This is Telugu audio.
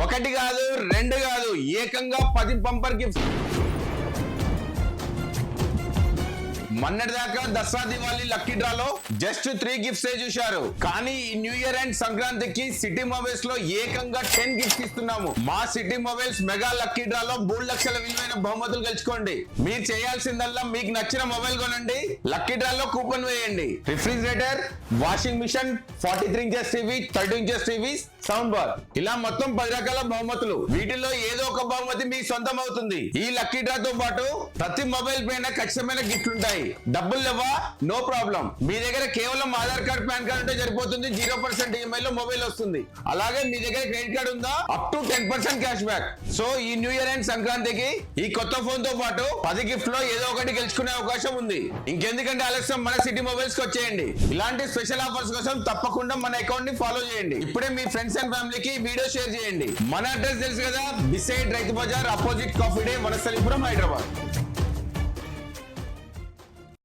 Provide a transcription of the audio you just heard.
ఒకటి కాదు, రెండు కాదు, ఏకంగా 10 బంపర్ గిఫ్ట్స్. మొన్నటి దాకా దసరా దివాళీ లక్కీ డ్రాలో జస్ట్ 3 గిఫ్ట్స్ చూశారు. కానీ ఈ న్యూ ఇయర్ అండ్ సంక్రాంతికి సిటీ మొబైల్స్ లో ఏకంగా 10 గిఫ్ట్స్ ఇస్తున్నాము. మా సిటీ మొబైల్స్ మెగా లక్కీ డ్రాలో 3 లక్షల విలువైన బహుమతులు గెలుచుకోండి. మీరు చేయాల్సిందల్లా మీకు నచ్చిన మొబైల్ కొనండి, లక్కీ డ్రాలో కూపన్ వేయండి. Refrigerator, washing machine, 43 inches TV, 32 inches TV, sound bar, ఇలా మొత్తం 10 రకాల బహుమతులు. వీటిలో ఏదో ఒక బహుమతి మీ సొంతం అవుతుంది. ఈ లక్కీ డ్రా తో పాటు ప్రతి మొబైల్ పైన ఖచ్చితమైన గిఫ్ట్లు ఉంటాయి. డబ్బులు లేవా? No problem. మీ దగ్గర కేవలం ఆధార్ కార్డ్, పాన్ కార్డ్ ఉంటే సరిపోతుంది. 0% ఈఎంఐ లో మొబైల్ వస్తుంది. అలాగే మీ దగ్గర క్రెడిట్ కార్డ్ ఉందా? Up to 10% cash back. So ఈ న్యూ ఇయర్ అండ్ సంక్రాంతికి ఈ కొత్త ఫోన్ తో పాటు 10 గిఫ్ట్ లో ఏదో ఒకటి గెలుచుకునే అవకాశం ఉంది. ఇంకెందుకంటే ఆలస్యం, మన సిటీ మొబైల్స్ కి వచ్చేయండి. ఇలాంటి స్పెషల్ ఆఫర్స్ కోసం తప్పకుండా మన అకౌంట్ ని ఫాలో చేయండి. ఇప్పుడే మీ ఫ్రెండ్స్ అండ్ ఫ్యామిలీకి వీడియో షేర్ చేయండి. మన అడ్రస్ తెలుసు కదా, beside Rythu Bazar, opposite Coffee Day, Vanasthalipuram, Hyderabad.